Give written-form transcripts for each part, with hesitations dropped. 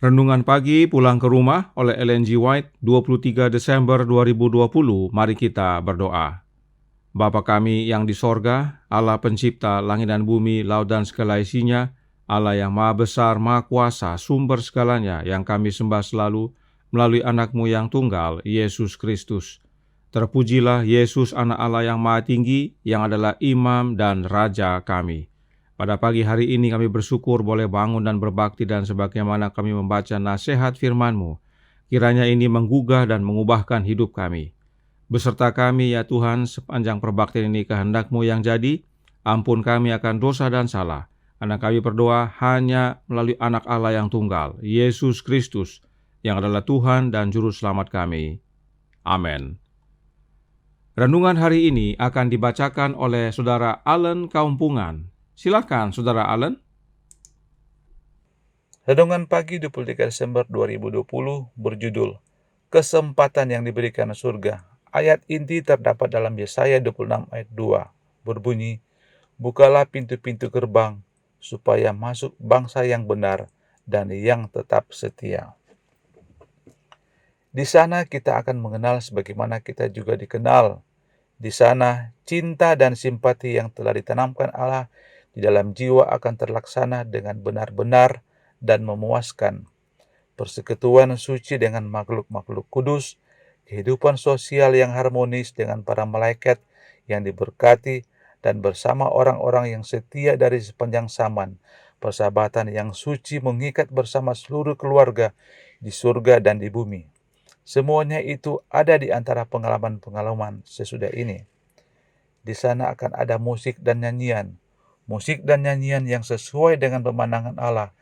Renungan pagi pulang ke rumah oleh Ellen G. White, 23 Desember 2020. Mari kita berdoa. Bapa kami yang di sorga, Allah pencipta langit dan bumi, laut dan segala isinya, Allah yang maha besar, maha kuasa, sumber segalanya, yang kami sembah selalu melalui anak-Mu yang tunggal, Yesus Kristus. Terpujilah Yesus, anak Allah yang maha tinggi, yang adalah imam dan raja kami. Pada pagi hari ini kami bersyukur boleh bangun dan berbakti, dan sebagaimana kami membaca nasihat firman-Mu, kiranya ini menggugah dan mengubahkan hidup kami. Beserta kami ya Tuhan, sepanjang perbaktian ini kehendak-Mu yang jadi. Ampun kami akan dosa dan salah, karena kami berdoa hanya melalui anak Allah yang tunggal, Yesus Kristus, yang adalah Tuhan dan Juru Selamat kami. Amin. Renungan hari ini akan dibacakan oleh Saudara Allen Kaumpungan. Silakan Saudara Allen. Renungan pagi 23 Desember 2020 berjudul Kesempatan yang diberikan surga. Ayat inti terdapat dalam Yesaya 26 ayat 2, berbunyi, "Bukalah pintu-pintu gerbang, supaya masuk bangsa yang benar dan yang tetap setia." Di sana kita akan mengenal sebagaimana kita juga dikenal. Di sana cinta dan simpati yang telah ditanamkan Allah di dalam jiwa akan terlaksana dengan benar-benar dan memuaskan. Persekutuan suci dengan makhluk-makhluk kudus, kehidupan sosial yang harmonis dengan para malaikat yang diberkati, dan bersama orang-orang yang setia dari sepanjang zaman, persahabatan yang suci mengikat bersama seluruh keluarga di surga dan di bumi. Semuanya itu ada di antara pengalaman-pengalaman sesudah ini. Di sana akan ada musik dan nyanyian yang sesuai dengan pemandangan Allah,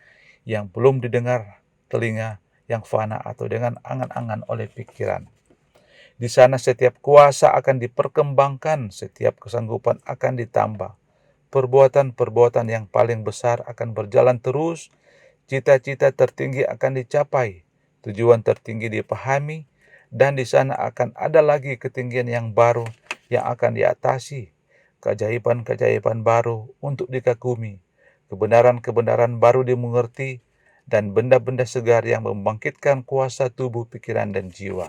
yang belum didengar telinga, yang fana atau dengan angan-angan oleh pikiran. Di sana setiap kuasa akan diperkembangkan, setiap kesanggupan akan ditambah. Perbuatan-perbuatan yang paling besar akan berjalan terus, cita-cita tertinggi akan dicapai, tujuan tertinggi dipahami, dan di sana akan ada lagi ketinggian yang baru yang akan diatasi, keajaiban-keajaiban baru untuk dikagumi, kebenaran-kebenaran baru dimengerti, dan benda-benda segar yang membangkitkan kuasa tubuh, pikiran, dan jiwa.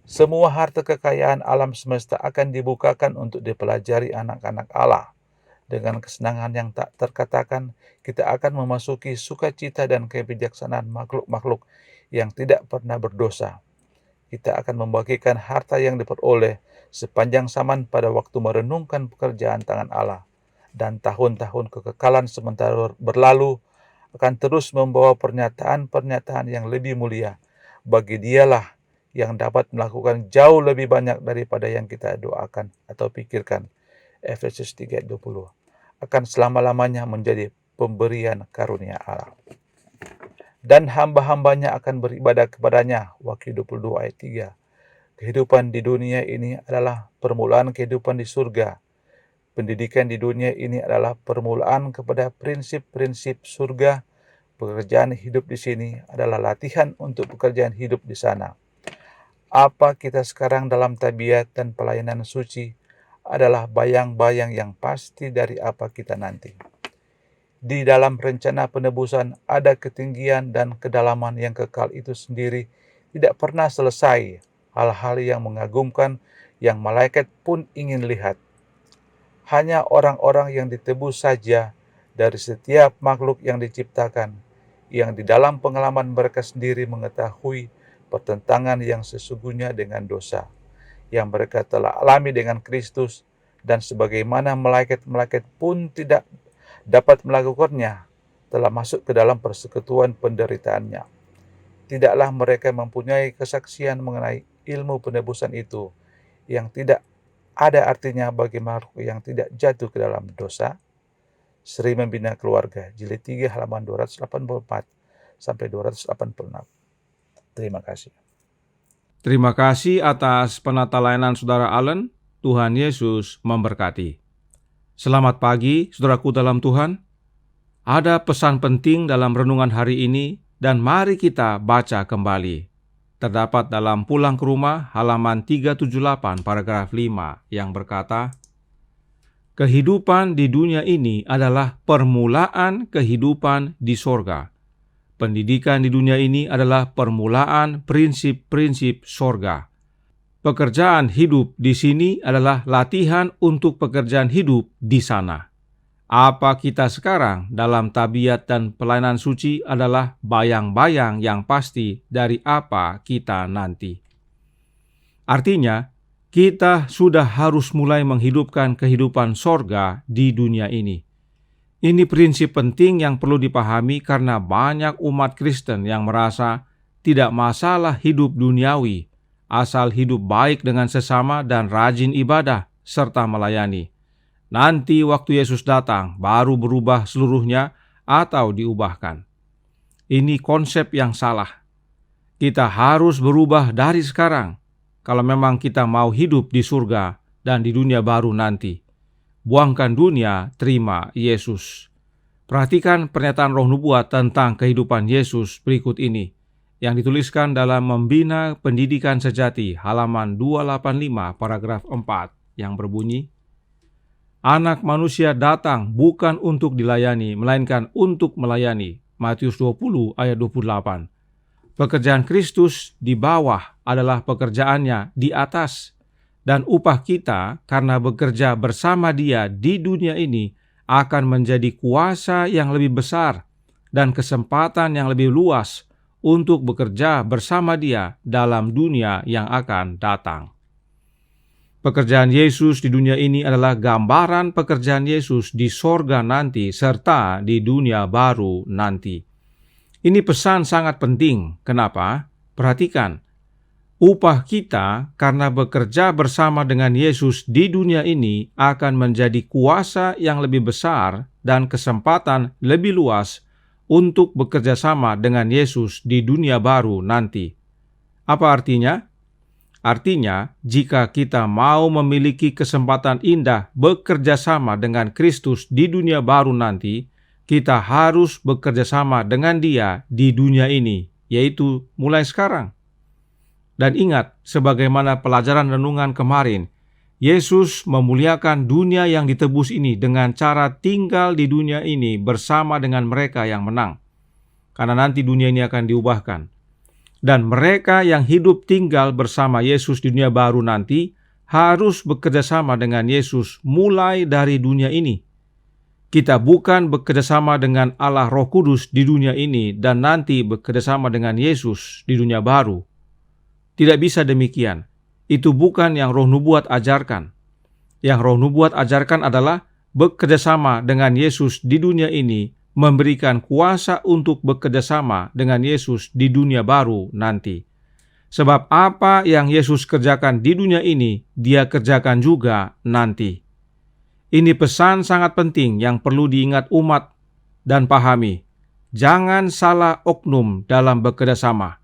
Semua harta kekayaan alam semesta akan dibukakan untuk dipelajari anak-anak Allah. Dengan kesenangan yang tak terkatakan, kita akan memasuki sukacita dan kebijaksanaan makhluk-makhluk yang tidak pernah berdosa. Kita akan membagikan harta yang diperoleh sepanjang zaman pada waktu merenungkan pekerjaan tangan Allah. Dan tahun-tahun kekekalan sementara berlalu akan terus membawa pernyataan-pernyataan yang lebih mulia. Bagi Dialah yang dapat melakukan jauh lebih banyak daripada yang kita doakan atau pikirkan. Efesus 3:20 akan selama-lamanya menjadi pemberian karunia Allah. Dan hamba-hambanya akan beribadah kepadanya. Wahyu 22 ayat 3. Kehidupan di dunia ini adalah permulaan kehidupan di surga. Pendidikan di dunia ini adalah permulaan kepada prinsip-prinsip surga. Pekerjaan hidup di sini adalah latihan untuk pekerjaan hidup di sana. Apa kita sekarang dalam tabiat dan pelayanan suci adalah bayang-bayang yang pasti dari apa kita nanti. Di dalam rencana penebusan ada ketinggian dan kedalaman yang kekal itu sendiri tidak pernah selesai. Hal-hal yang mengagumkan yang malaikat pun ingin lihat. Hanya orang-orang yang ditebus saja dari setiap makhluk yang diciptakan, yang di dalam pengalaman mereka sendiri mengetahui pertentangan yang sesungguhnya dengan dosa, yang mereka telah alami dengan Kristus, dan sebagaimana malaikat-malaikat pun tidak dapat melakukannya, telah masuk ke dalam persekutuan penderitaannya. Tidaklah mereka mempunyai kesaksian mengenai ilmu penebusan itu, yang tidak ada artinya bagi makhluk yang tidak jatuh ke dalam dosa. Seri Membina Keluarga, Jilid 3 halaman 284 sampai 286. Terima kasih. Terima kasih atas penata layanan Saudara Allen. Tuhan Yesus memberkati. Selamat pagi, saudaraku dalam Tuhan. Ada pesan penting dalam renungan hari ini, dan mari kita baca kembali. Terdapat dalam Pulang ke Rumah halaman 378 paragraf 5 yang berkata, kehidupan di dunia ini adalah permulaan kehidupan di sorga. pendidikan di dunia ini adalah permulaan prinsip-prinsip sorga. Pekerjaan hidup di sini adalah latihan untuk pekerjaan hidup di sana. Apa kita sekarang dalam tabiat dan pelayanan suci adalah bayang-bayang yang pasti dari apa kita nanti. Artinya, kita sudah harus mulai menghidupkan kehidupan sorga di dunia ini. Ini prinsip penting yang perlu dipahami karena banyak umat Kristen yang merasa tidak masalah hidup duniawi, asal hidup baik dengan sesama dan rajin ibadah serta melayani. Nanti waktu Yesus datang baru berubah seluruhnya atau diubahkan. Ini konsep yang salah. Kita harus berubah dari sekarang kalau memang kita mau hidup di surga dan di dunia baru nanti. Buangkan dunia, terima Yesus. Perhatikan pernyataan Roh Nubuat tentang kehidupan Yesus berikut ini yang dituliskan dalam Membina Pendidikan Sejati halaman 285 paragraf 4 yang berbunyi, Anak manusia datang bukan untuk dilayani, melainkan untuk melayani. Matius 20 ayat 28. Pekerjaan Kristus di bawah adalah pekerjaannya di atas. Dan upah kita karena bekerja bersama Dia di dunia ini akan menjadi kuasa yang lebih besar dan kesempatan yang lebih luas untuk bekerja bersama Dia dalam dunia yang akan datang. Pekerjaan Yesus di dunia ini adalah gambaran pekerjaan Yesus di sorga nanti serta di dunia baru nanti. Ini pesan sangat penting. Kenapa? Perhatikan, upah kita karena bekerja bersama dengan Yesus di dunia ini akan menjadi kuasa yang lebih besar dan kesempatan lebih luas untuk bekerja sama dengan Yesus di dunia baru nanti. Apa artinya? Artinya, jika kita mau memiliki kesempatan indah bekerja sama dengan Kristus di dunia baru nanti, kita harus bekerja sama dengan Dia di dunia ini, yaitu mulai sekarang. Dan ingat, sebagaimana pelajaran renungan kemarin, Yesus memuliakan dunia yang ditebus ini dengan cara tinggal di dunia ini bersama dengan mereka yang menang. Karena nanti dunia ini akan diubahkan. Dan mereka yang hidup tinggal bersama Yesus di dunia baru nanti harus bekerja sama dengan Yesus mulai dari dunia ini. Kita bukan bekerja sama dengan Allah Roh Kudus di dunia ini dan nanti bekerja sama dengan Yesus di dunia baru. Tidak bisa demikian. Itu bukan yang Roh Nubuat ajarkan. Yang Roh Nubuat ajarkan adalah bekerja sama dengan Yesus di dunia ini, memberikan kuasa untuk bekerja sama dengan Yesus di dunia baru nanti. Sebab apa yang Yesus kerjakan di dunia ini, Dia kerjakan juga nanti. Ini pesan sangat penting yang perlu diingat umat dan pahami. Jangan salah oknum dalam bekerja sama.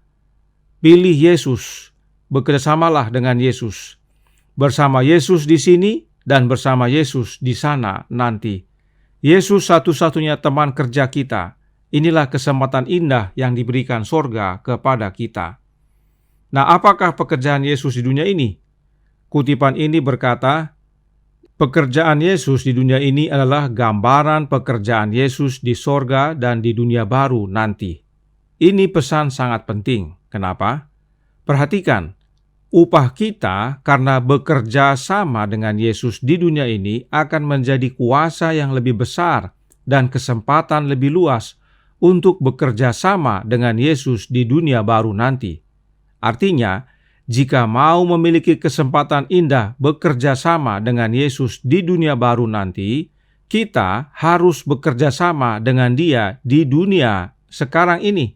Pilih Yesus, bekerjasamalah dengan Yesus. Bersama Yesus di sini dan bersama Yesus di sana nanti. Yesus satu-satunya teman kerja kita. Inilah kesempatan indah yang diberikan sorga kepada kita. Nah, apakah pekerjaan Yesus di dunia ini? Kutipan ini berkata, pekerjaan Yesus di dunia ini adalah gambaran pekerjaan Yesus di sorga dan di dunia baru nanti. Ini pesan sangat penting. Kenapa? Perhatikan, upah kita karena bekerja sama dengan Yesus di dunia ini akan menjadi kuasa yang lebih besar dan kesempatan lebih luas untuk bekerja sama dengan Yesus di dunia baru nanti. Artinya, jika mau memiliki kesempatan indah bekerja sama dengan Yesus di dunia baru nanti, kita harus bekerja sama dengan Dia di dunia sekarang ini.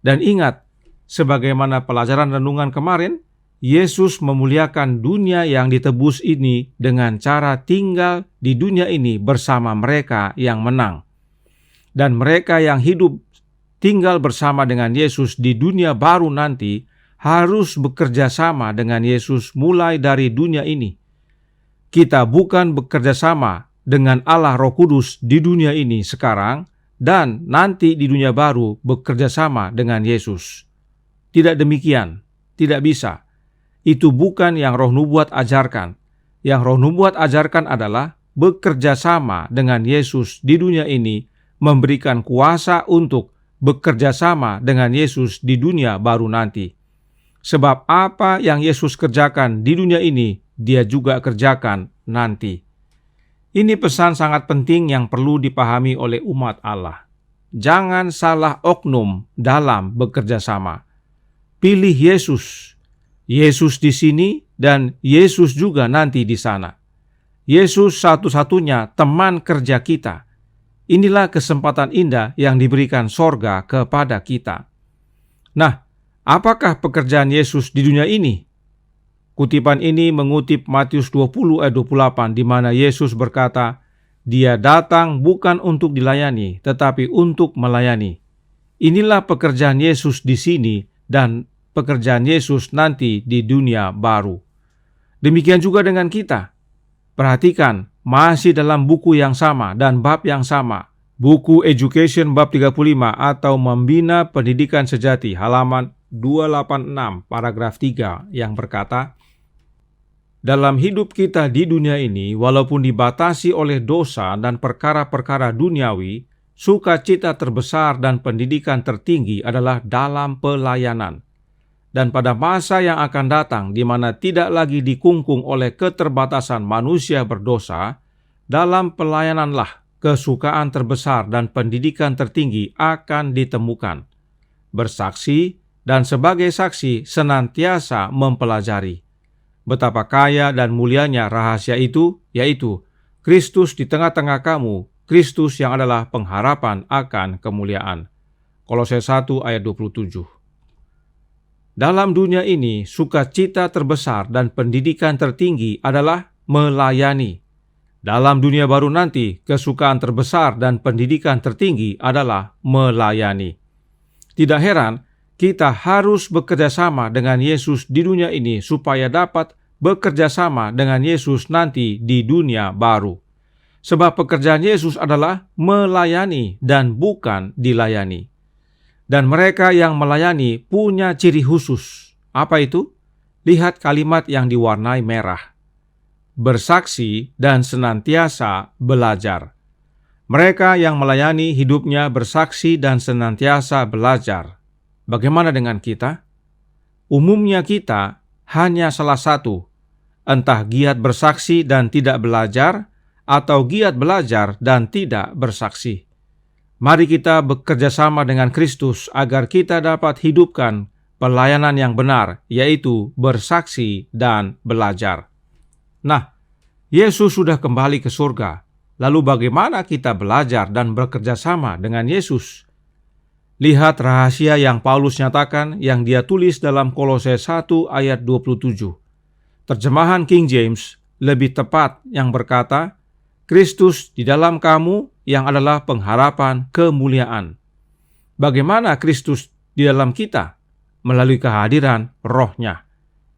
Dan ingat, sebagaimana pelajaran renungan kemarin, Yesus memuliakan dunia yang ditebus ini dengan cara tinggal di dunia ini bersama mereka yang menang. Dan mereka yang hidup tinggal bersama dengan Yesus di dunia baru nanti harus bekerja sama dengan Yesus mulai dari dunia ini. Kita bukan bekerja sama dengan Allah Roh Kudus di dunia ini sekarang dan nanti di dunia baru bekerja sama dengan Yesus. Tidak demikian, tidak bisa. Itu bukan yang Roh Nubuat ajarkan. Yang Roh Nubuat ajarkan adalah bekerja sama dengan Yesus di dunia ini, memberikan kuasa untuk bekerja sama dengan Yesus di dunia baru nanti. Sebab apa yang Yesus kerjakan di dunia ini, Dia juga kerjakan nanti. Ini pesan sangat penting yang perlu dipahami oleh umat Allah. Jangan salah oknum dalam bekerja sama. Pilih Yesus. Yesus di sini dan Yesus juga nanti di sana. Yesus satu-satunya teman kerja kita. Inilah kesempatan indah yang diberikan sorga kepada kita. Nah, apakah pekerjaan Yesus di dunia ini? Kutipan ini mengutip Matius 20 ayat 28 di mana Yesus berkata, Dia datang bukan untuk dilayani, tetapi untuk melayani. Inilah pekerjaan Yesus di sini dan pekerjaan Yesus nanti di dunia baru. Demikian juga dengan kita. Perhatikan, masih dalam buku yang sama dan bab yang sama. Buku Education bab 35 atau Membina Pendidikan Sejati halaman 286 paragraf 3 yang berkata, dalam hidup kita di dunia ini, walaupun dibatasi oleh dosa dan perkara-perkara duniawi, sukacita terbesar dan pendidikan tertinggi adalah dalam pelayanan. Dan pada masa yang akan datang, di mana tidak lagi dikungkung oleh keterbatasan manusia berdosa, dalam pelayananlah kesukaan terbesar dan pendidikan tertinggi akan ditemukan. Bersaksi dan sebagai saksi senantiasa mempelajari. Betapa kaya dan mulianya rahasia itu, yaitu Kristus di tengah-tengah kamu, Kristus yang adalah pengharapan akan kemuliaan. Kolose 1 ayat 27. Dalam dunia ini, sukacita terbesar dan pendidikan tertinggi adalah melayani. Dalam dunia baru nanti, kesukaan terbesar dan pendidikan tertinggi adalah melayani. Tidak heran, kita harus bekerja sama dengan Yesus di dunia ini supaya dapat bekerja sama dengan Yesus nanti di dunia baru. Sebab pekerjaan Yesus adalah melayani dan bukan dilayani. Dan mereka yang melayani punya ciri khusus. Apa itu? Lihat kalimat yang diwarnai merah. Bersaksi dan senantiasa belajar. Mereka yang melayani hidupnya bersaksi dan senantiasa belajar. Bagaimana dengan kita? Umumnya kita hanya salah satu. Entah giat bersaksi dan tidak belajar, atau giat belajar dan tidak bersaksi. Mari kita bekerja sama dengan Kristus agar kita dapat hidupkan pelayanan yang benar, yaitu bersaksi dan belajar. Nah, Yesus sudah kembali ke surga. Lalu bagaimana kita belajar dan bekerja sama dengan Yesus? Lihat rahasia yang Paulus nyatakan yang dia tulis dalam Kolose 1 ayat 27. Terjemahan King James lebih tepat yang berkata, Kristus di dalam kamu yang adalah pengharapan kemuliaan. Bagaimana Kristus di dalam kita? Melalui kehadiran Roh-Nya.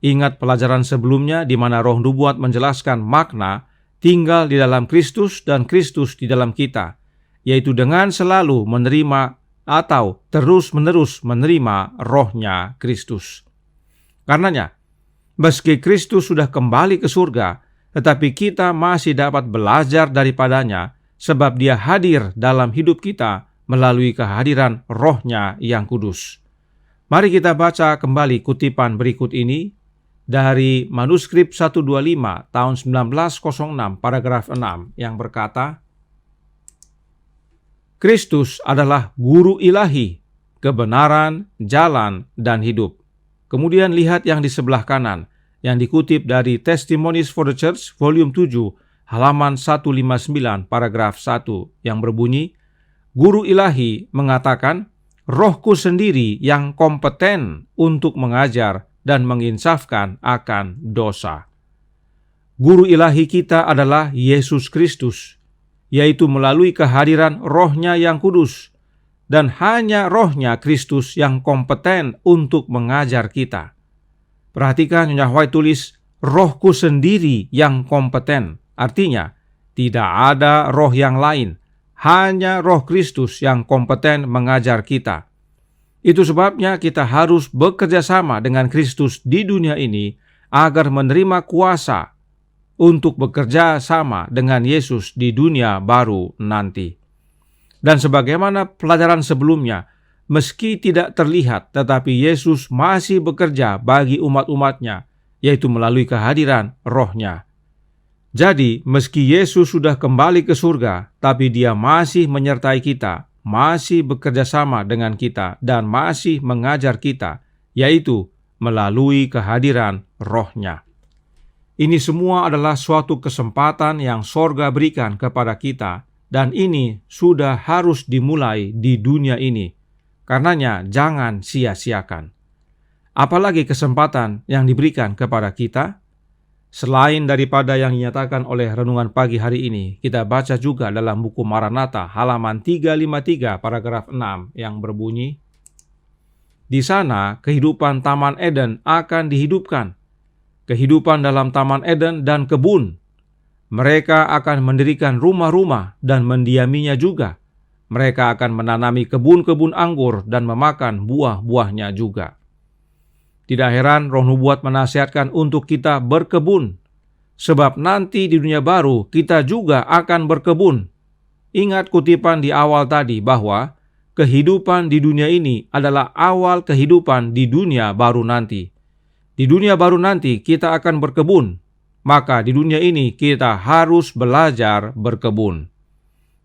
Ingat pelajaran sebelumnya di mana Roh Nubuat menjelaskan makna tinggal di dalam Kristus dan Kristus di dalam kita, yaitu dengan selalu menerima atau terus-menerus menerima Roh-Nya Kristus. Karenanya, meski Kristus sudah kembali ke surga, tetapi kita masih dapat belajar daripadanya sebab Dia hadir dalam hidup kita melalui kehadiran Roh-Nya yang kudus. Mari kita baca kembali kutipan berikut ini dari manuskrip 125 tahun 1906 paragraf 6 yang berkata, Kristus adalah guru ilahi, kebenaran, jalan, dan hidup. Kemudian lihat yang di sebelah kanan, yang dikutip dari Testimonies for the Church, volume 7, halaman 159, paragraf 1, yang berbunyi, Guru ilahi mengatakan, Rohku sendiri yang kompeten untuk mengajar dan menginsafkan akan dosa. Guru ilahi kita adalah Yesus Kristus, yaitu melalui kehadiran Roh-Nya yang kudus, dan hanya Roh-Nya Kristus yang kompeten untuk mengajar kita. Perhatikan Nyonya White tulis, Rohku sendiri yang kompeten. Artinya, tidak ada roh yang lain, hanya Roh Kristus yang kompeten mengajar kita. Itu sebabnya kita harus bekerja sama dengan Kristus di dunia ini agar menerima kuasa untuk bekerja sama dengan Yesus di dunia baru nanti. Dan sebagaimana pelajaran sebelumnya, meski tidak terlihat, tetapi Yesus masih bekerja bagi umat-umatnya, yaitu melalui kehadiran Roh-Nya. Jadi, meski Yesus sudah kembali ke surga, tapi Dia masih menyertai kita, masih bekerja sama dengan kita, dan masih mengajar kita, yaitu melalui kehadiran Roh-Nya. Ini semua adalah suatu kesempatan yang sorga berikan kepada kita, dan ini sudah harus dimulai di dunia ini. Karenanya, jangan sia-siakan. Apalagi kesempatan yang diberikan kepada kita, selain daripada yang dinyatakan oleh renungan pagi hari ini, kita baca juga dalam buku Maranatha halaman 353 paragraf 6 yang berbunyi, "Di sana kehidupan Taman Eden akan dihidupkan, kehidupan dalam Taman Eden dan kebun. Mereka akan mendirikan rumah-rumah dan mendiaminya juga. Mereka akan menanami kebun-kebun anggur dan memakan buah-buahnya juga." Tidak heran Roh Nubuat menasihatkan untuk kita berkebun, sebab nanti di dunia baru kita juga akan berkebun. Ingat kutipan di awal tadi bahwa kehidupan di dunia ini adalah awal kehidupan di dunia baru nanti. Di dunia baru nanti kita akan berkebun, maka di dunia ini kita harus belajar berkebun.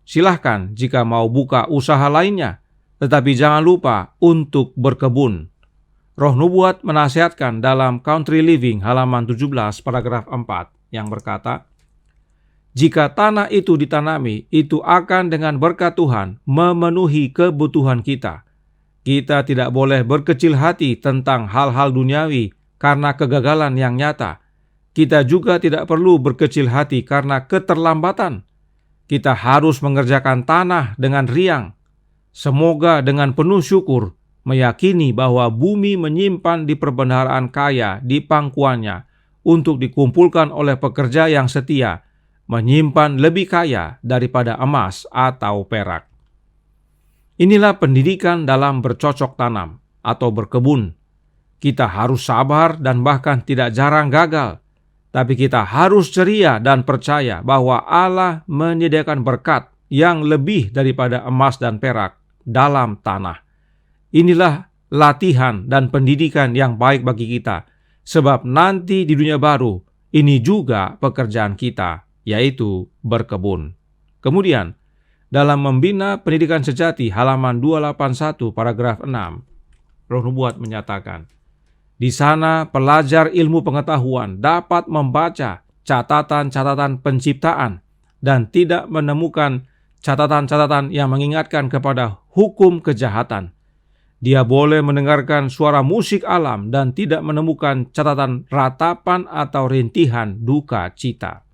Silahkan jika mau buka usaha lainnya, tetapi jangan lupa untuk berkebun. Roh Nubuat menasihatkan dalam Country Living halaman 17 paragraf 4 yang berkata, "Jika tanah itu ditanami, itu akan dengan berkat Tuhan memenuhi kebutuhan kita. Kita tidak boleh berkecil hati tentang hal-hal duniawi karena kegagalan yang nyata. Kita juga tidak perlu berkecil hati karena keterlambatan. Kita harus mengerjakan tanah dengan riang. Semoga dengan penuh syukur, meyakini bahwa bumi menyimpan di perbendaharaan kaya di pangkuannya untuk dikumpulkan oleh pekerja yang setia, menyimpan lebih kaya daripada emas atau perak." Inilah pendidikan dalam bercocok tanam atau berkebun. Kita harus sabar dan bahkan tidak jarang gagal, tapi kita harus ceria dan percaya bahwa Allah menyediakan berkat yang lebih daripada emas dan perak dalam tanah. Inilah latihan dan pendidikan yang baik bagi kita, sebab nanti di dunia baru, ini juga pekerjaan kita, yaitu berkebun. Kemudian, dalam Membina Pendidikan Sejati halaman 281 paragraf 6, Roh Nubuat menyatakan, "Di sana pelajar ilmu pengetahuan dapat membaca catatan-catatan penciptaan dan tidak menemukan catatan-catatan yang mengingatkan kepada hukum kejahatan. Dia boleh mendengarkan suara musik alam dan tidak menemukan catatan ratapan atau rintihan duka cita."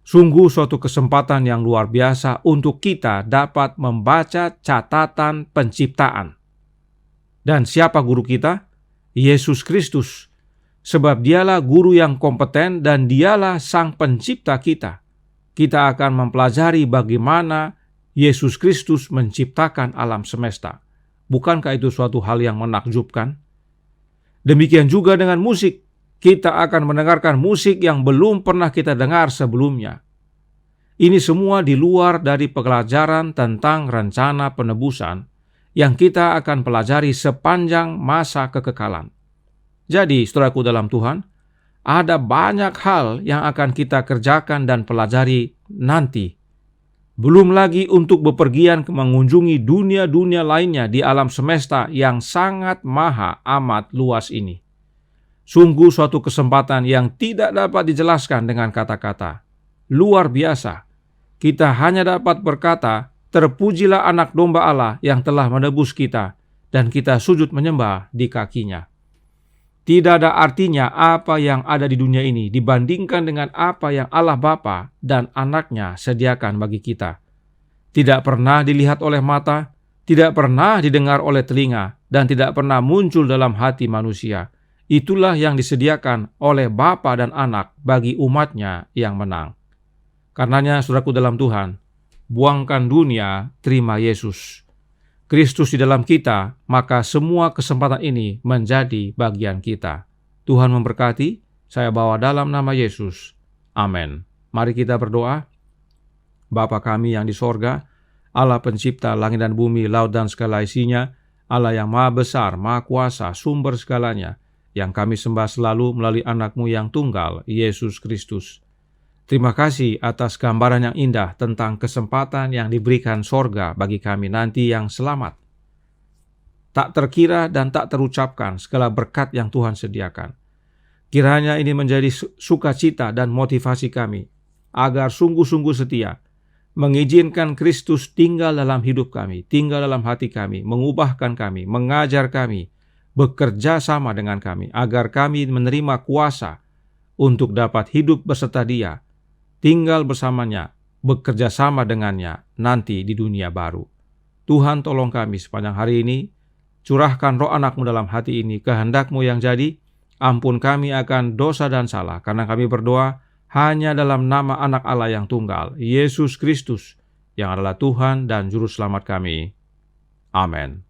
Sungguh suatu kesempatan yang luar biasa untuk kita dapat membaca catatan penciptaan. Dan siapa guru kita? Yesus Kristus. Sebab Dialah guru yang kompeten dan Dialah sang pencipta kita. Kita akan mempelajari bagaimana Yesus Kristus menciptakan alam semesta. Bukankah itu suatu hal yang menakjubkan? Demikian juga dengan musik. Kita akan mendengarkan musik yang belum pernah kita dengar sebelumnya. Ini semua di luar dari pelajaran tentang rencana penebusan yang kita akan pelajari sepanjang masa kekekalan. Jadi, saudaraku dalam Tuhan, ada banyak hal yang akan kita kerjakan dan pelajari nanti. Belum lagi untuk bepergian mengunjungi dunia-dunia lainnya di alam semesta yang sangat maha amat luas ini. Sungguh suatu kesempatan yang tidak dapat dijelaskan dengan kata-kata. Luar biasa. Kita hanya dapat berkata, "Terpujilah anak domba Allah yang telah menebus kita," dan kita sujud menyembah di kakinya. Tidak ada artinya apa yang ada di dunia ini dibandingkan dengan apa yang Allah Bapa dan Anaknya sediakan bagi kita. Tidak pernah dilihat oleh mata, tidak pernah didengar oleh telinga, dan tidak pernah muncul dalam hati manusia. Itulah yang disediakan oleh Bapa dan Anak bagi umatnya yang menang. Karenanya, saudaraku dalam Tuhan, buangkan dunia, terima Yesus. Kristus di dalam kita, maka semua kesempatan ini menjadi bagian kita. Tuhan memberkati, saya bawa dalam nama Yesus. Amin. Mari kita berdoa. Bapa kami yang di sorga, Allah pencipta langit dan bumi, laut dan segala isinya, Allah yang maha besar, maha kuasa, sumber segalanya, yang kami sembah selalu melalui anak-Mu yang tunggal, Yesus Kristus. Terima kasih atas gambaran yang indah tentang kesempatan yang diberikan sorga bagi kami nanti yang selamat. Tak terkira dan tak terucapkan segala berkat yang Tuhan sediakan. Kiranya ini menjadi sukacita dan motivasi kami, agar sungguh-sungguh setia, mengizinkan Kristus tinggal dalam hidup kami, tinggal dalam hati kami, mengubahkan kami, mengajar kami, bekerja sama dengan kami, agar kami menerima kuasa untuk dapat hidup beserta Dia, tinggal bersamanya, bekerja sama dengannya nanti di dunia baru. Tuhan tolong kami sepanjang hari ini, curahkan roh anak-Mu dalam hati ini, kehendak-Mu yang jadi, ampun kami akan dosa dan salah, karena kami berdoa hanya dalam nama anak Allah yang tunggal, Yesus Kristus, yang adalah Tuhan dan Juru Selamat kami. Amin.